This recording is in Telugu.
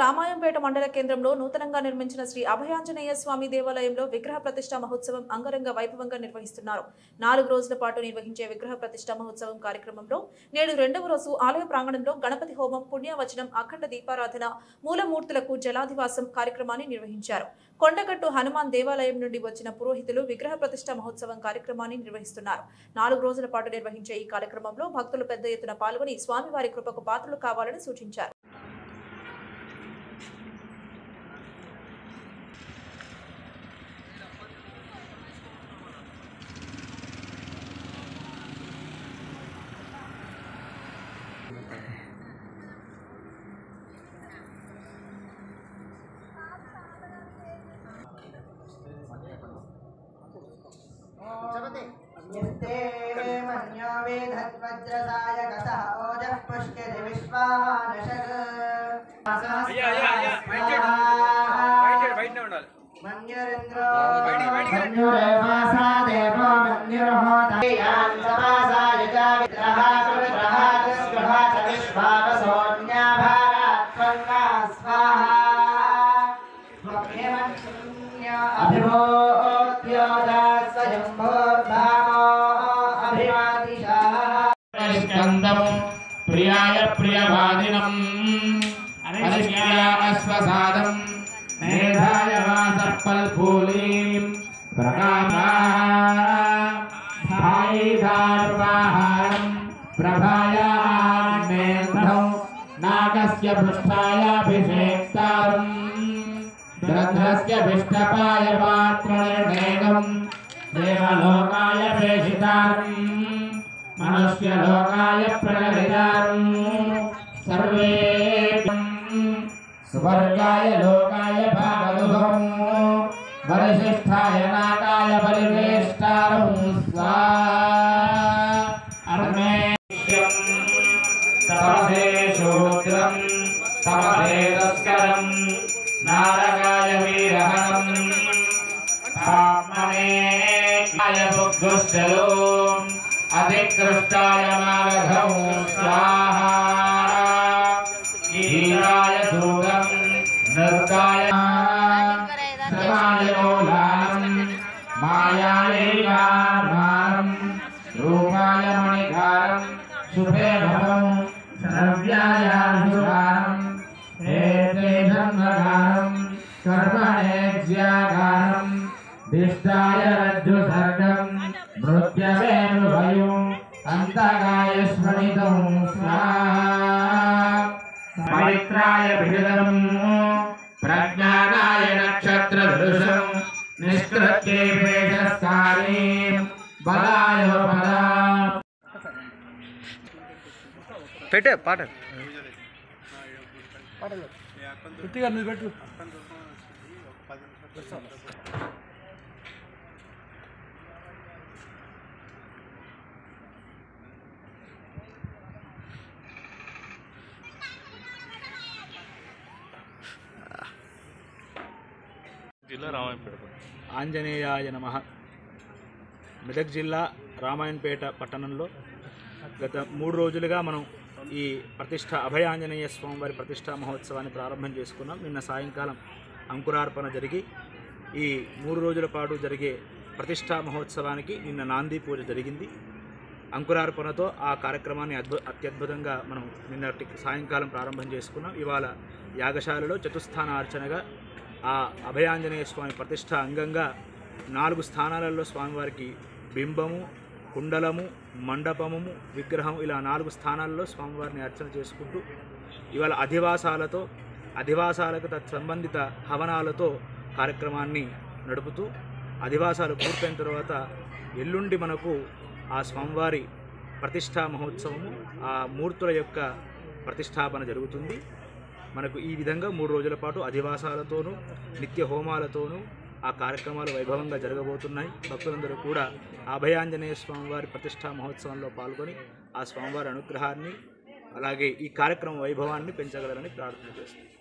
రామాయంపేట మండల కేంద్రంలో నూతనంగా నిర్మించిన శ్రీ అభయాంజనేయ స్వామి దేవాలయంలో విగ్రహ ప్రతిష్ఠా మహోత్సవం అంగరంగ వైభవంగా నిర్వహిస్తున్నారు. 4 రోజుల పాటు నిర్వహించే విగ్రహ ప్రతిష్ఠా మహోత్సవం కార్యక్రమంలో నేడు 2వ రోజు ఆలయ ప్రాంగణంలో గణపతి హోమం, పుణ్యవచనం, అఖండ దీపారాధన, మూలమూర్తులకు జలాధివాసం కార్యక్రమాన్ని నిర్వహించారు. కొండగట్టు హనుమాన్ దేవాలయం నుండి వచ్చిన పురోహితులు విగ్రహ ప్రతిష్ఠా మహోత్సవం కార్యక్రమాన్ని నిర్వహిస్తున్నారు. 4 రోజుల పాటు నిర్వహించే ఈ కార్యక్రమంలో భక్తులు పెద్ద ఎత్తున పాల్గొని స్వామివారి కృపకు పాత్రలు కావాలని సూచించారు. प्रियाय प्रियवादिनम् अनिष्क्रिया अश्वसादं मेधाय वासपल्फूलीं प्रकाशायिधार्वाहारं प्रभायामेधौ नागस्य पृष्ठायाभिषेक्तारं ग्रन्थस्य विष्टपाय पात्रनिर्णेकं देवलोकाय प्रेषितारम् मनुष्यलोकाय प्रणविदारं सर्वे स्वर्गाय लोकाय भागदुहं वरिष्ठाय नागाय परिवेष्टारं स्वार्मेष्यं तपसे शूद्रं तपसे तस्करं नारकाय वीरहणं पाप्मने काय बुद्धुश्चलो अधिकृष्टाय मागधौ स्वाहा ईराय सूगं नृत्याय समाजमूलानं मायायैकार्भारं रूपाय मणिकारं शुभे भवं श्रव्यायाशुभारं हेतेशन्वकारं कर्मणेज्याकारं दिष्टाय रज्जुसर्गं मृत्यवेनुभयो अन्तकाय स्मृतं स्वाहा पवित्राय भिषदं प्रज्ञानाय नक्षत्रदृशं निष्कृत्ये वेदस्कारीं बलाय बला పెట్టే పాట కొద్దిగా నువ్వు పెట్టు. జిల్లా రామాయంపేట ఆంజనేయాయ నమః. మెదక్ జిల్లా రామాయణపేట పట్టణంలో గత 3 రోజులుగా మనం ఈ ప్రతిష్ట అభయాంజనేయ స్వామివారి ప్రతిష్టా మహోత్సవాన్ని ప్రారంభం చేసుకున్నాం. నిన్న సాయంకాలం అంకురార్పణ జరిగి ఈ 3 రోజుల పాటు జరిగే ప్రతిష్టా మహోత్సవానికి నిన్న నాంది పూజ జరిగింది. అంకురార్పణతో ఆ కార్యక్రమాన్ని అత్యద్భుతంగా మనం నిన్నటి సాయంకాలం ప్రారంభం చేసుకున్నాం. ఇవాళ యాగశాలలో చతుస్థానార్చనగా ఆ అభయాంజనేయ స్వామి ప్రతిష్ట అంగంగా 4 స్థానాలలో స్వామివారికి బింబము, కుండలము, మండపము, విగ్రహం ఇలా 4 స్థానాల్లో స్వామివారిని అర్చన చేసుకుంటూ ఇవాళ అధివాసాలకు తత్సంబంధిత హవనాలతో కార్యక్రమాన్ని నడుపుతూ అధివాసాలు పూర్తయిన తర్వాత ఎల్లుండి మనకు ఆ స్వామివారి ప్రతిష్టా మహోత్సవము, ఆ మూర్తుల యొక్క ప్రతిష్టాపన జరుగుతుంది. మనకు ఈ విధంగా 3 రోజుల పాటు అధివాసాలతోనూ నిత్య హోమాలతోనూ ఆ కార్యక్రమాలు వైభవంగా జరగబోతున్నాయి. భక్తులందరూ కూడా అభయాంజనేయ స్వామివారి ప్రతిష్టా మహోత్సవంలో పాల్గొని ఆ స్వామివారి అనుగ్రహాన్ని అలాగే ఈ కార్యక్రమ వైభవాన్ని పెంచగలరని ప్రార్థన చేస్తున్నాం.